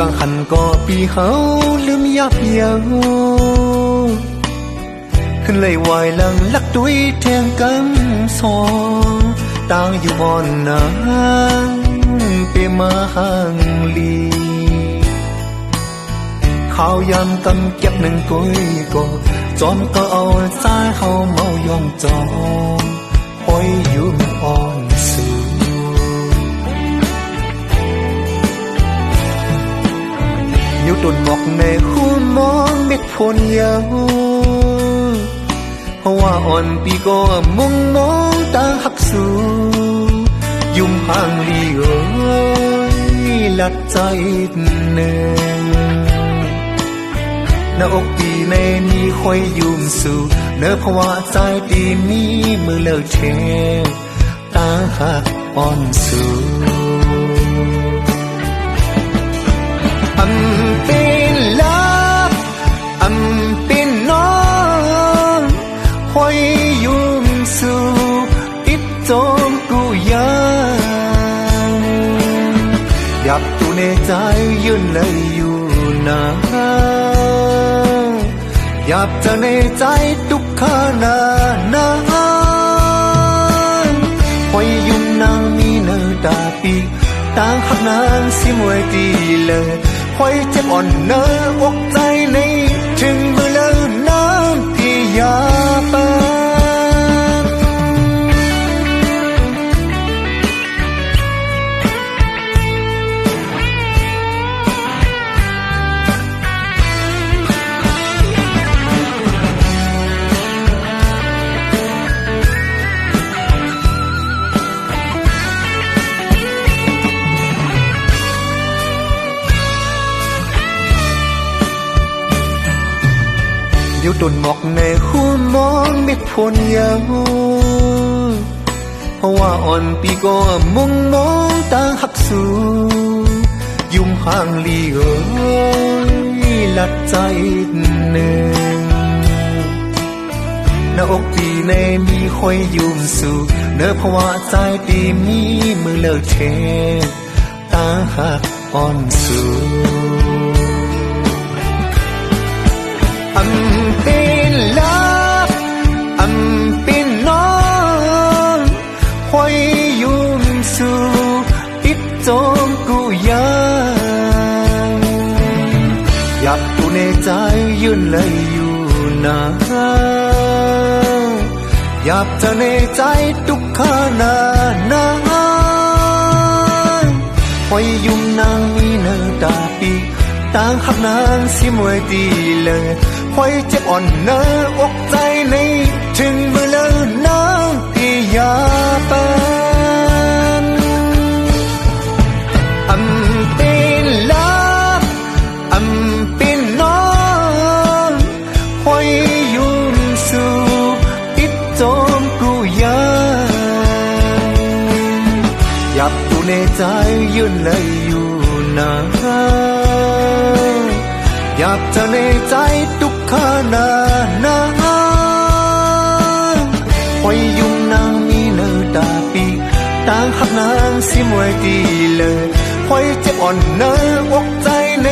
กังหันก็ปีเฮาลืมยับเยาวขึ้นเลยวายหลังลักดุยแทงกันสองต่างอยู่บอนนางเปมาห่างลีข้าวยำกำเก็บหนึ่งกุยก็จอมก็เอาใจเฮาเมายองจอมหอยยุ่มอ่อนสูอยู่ต้นหมอกในหูมองเม็ดฝนยาวเพราะว่าอ่อนปีก็มุงมองตาหักสูยุ่มห่างลีเอ้ยลัดใจเนื้อหน้าอกปีในนี้คอยยุ่มสู่เนื้อเพราะว่าใจปีนี้มือเลิกเทตาหักอ่อนสู่อันเป็นลับอันเป็นน้องคอยยุ่มสู่ติดจมกูยังหยับตูในใจยืนเลยอยู่นะหยับจะในใจทุกขานานาคอยยุ่มนางมีเนื้อตาปีต่างหักนางสิมวยตีเลยคอยเจ็บอ่อนเนื้ออกใจในถึงมือเลินน้ำที่ยาปาอยู่ต้นหมอกในหูมองเม็ดฝนยาวเพราะว่าอ่อนปีก็มุงมองตาหักสูยุ่มห่างลีเอ้ยลัดใจหนึ่งหน้าอกปีในมีคอยยุ่มสู่เนื้อเพราะว่าใจปีมีมือเลิกเทตาหักอ่อนสูอันเป็นลับอันเป็นน้องคอยยุ่มสู่ติดจมกูยังหยับตูในใจยืนเลยอยู่นะหยับจะในใจทุกขานานาคอยยุ่มนางมีเนื้อตาปีต่างหักนางสิมวยตีเลยคอยเจ็บอ่อนเนื้ออกใจในถึงมือเลินน้ำที่ยาปานอันเป็นลับอันเป็นน้องคอยยุ่มสู่ติดจมกูยังหยับตูในใจยืนเลยอยู่นะหยับจะในใจทุกขานานาคอยยุ่มนางมีเนื้อตาปีต่างหักนางสิมวยตีเลยคอยเจ็บอ่อนเนื้ออกใจใน